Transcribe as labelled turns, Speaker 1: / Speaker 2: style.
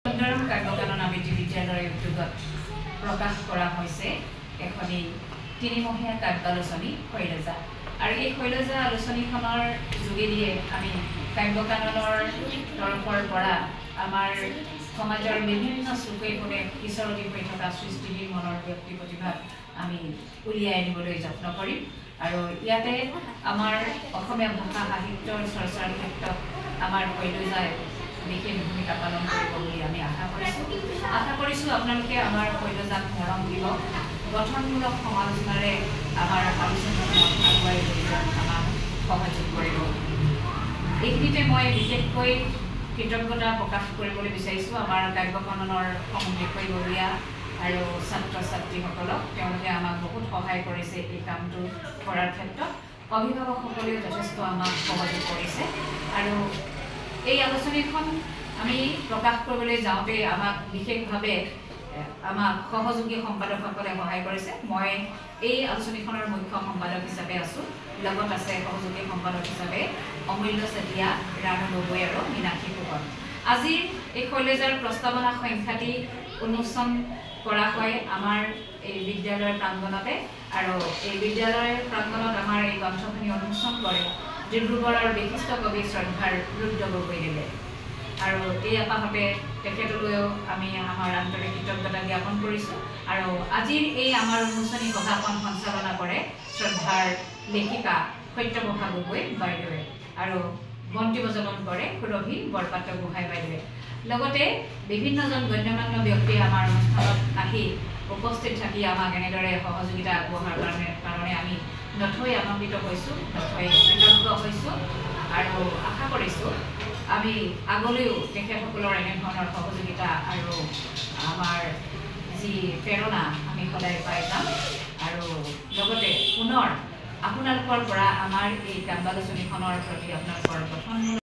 Speaker 1: সুন্দৰম কাব্যকানন আবৃত্তি বিদ্যালয়ৰ উদ্যোগত প্ৰকাশ কৰা হৈছে এখনি তিনিমহীয়া কাব্যালোচনী শৈলজা। আৰু এই শৈলজা আলোচনীখনৰ যোগেদিয়ে আমি কাব্যকাননৰ তৰফৰ পৰা আমাৰ সমাজৰ বিভিন্ন চুকে কোণে কিশোৰতী হৈ থকা সৃষ্টিশীল মনৰ ব্যক্তি প্ৰতিভা আমি উলিয়াই আনিবলৈ যত্ন কৰিম। আৰু ইয়াতে আমাৰ অসমীয়া ভাষা সাহিত্যৰ চৰ্চাৰ ক্ষেত্ৰত আমাৰ শৈলজাই বিশেষ ভূমিকা পালন কৰিব বুলি আমি আশা কৰিছোঁ আপোনালোকে আমাৰ শৈলজাক মৰম দিব, গঠনমূলক সমালোচনাৰে আমাৰ আলোচনীখনক আগুৱাই লৈ যোৱাত আমাক সহযোগ কৰিব। এইখিনিতে মই বিশেষকৈ কৃতজ্ঞতা প্ৰকাশ কৰিবলৈ বিচাৰিছোঁ আমাৰ কাব্যকাননৰ বিষয়ববীয়া আৰু ছাত্ৰ ছাত্ৰীসকলক। তেওঁলোকে আমাক বহুত সহায় কৰিছে এই কামটো কৰাৰ ক্ষেত্ৰত। অভিভাৱকসকলেও যথেষ্ট আমাক সহযোগ কৰিছে। আৰু এই আলোচনীখন আমি প্ৰকাশ কৰিবলৈ যাওঁতে আমাক বিশেষভাৱে আমাক সহযোগী সম্পাদকসকলে সহায় কৰিছে। মই এই আলোচনীখনৰ মুখ্য সম্পাদক হিচাপে আছোঁ। লগত আছে সহযোগী সম্পাদক হিচাপে অমূল্য চেতিয়া, ৰাণু গগৈ আৰু মীনাক্ষী ফুকন। আজিৰ এই শৈলজাৰ প্ৰস্তাৱনা সংখ্যাটি উন্মোচন কৰা হয় আমাৰ এই বিদ্যালয়ৰ প্ৰাংগণতে। আৰু এই বিদ্যালয়ৰ প্ৰাংগণত আমাৰ এই গ্ৰন্থখিনি উন্মোচন কৰে ডিব্ৰুগড়ৰ বিশিষ্ট কবি শ্ৰদ্ধাৰ ৰুদ্ৰ গগৈদেৱে। আৰু এই আপাহতে তেখেতলৈও আমি আমাৰ আন্তৰিক কৃতজ্ঞতা জ্ঞাপন কৰিছোঁ। আৰু আজিৰ এই আমাৰ উন্মোচনী সভাখন সঞ্চালনা কৰে শ্ৰদ্ধাৰ লেখিকা সত্যপ্ৰভা গগৈ বাইদেৱে। আৰু বন্তি প্ৰজ্বলন কৰে সুৰভি বৰপাত্ৰ গোহাঁই বাইদেৱে। লগতে বিভিন্নজন গণ্যমান্য ব্যক্তিয়ে আমাৰ অনুষ্ঠানত আহি উপস্থিত থাকি আমাক এনেদৰে সহযোগিতা আগবঢ়োৱাৰ কাৰণে আমি নথৈ আনন্দিত হৈছোঁ, নথৈ কৃতজ্ঞ হৈছোঁ। আৰু আশা কৰিছোঁ আমি আগলৈও তেখেতসকলৰ এনেধৰণৰ সহযোগিতা আৰু আমাৰ যি প্ৰেৰণা আমি সদায় পাই যাম। আৰু লগতে পুনৰ আপোনালোকৰ পৰা আমাৰ এই কাব্যালোচনীখনৰ প্ৰতি আপোনালোকৰ গঠনমূলক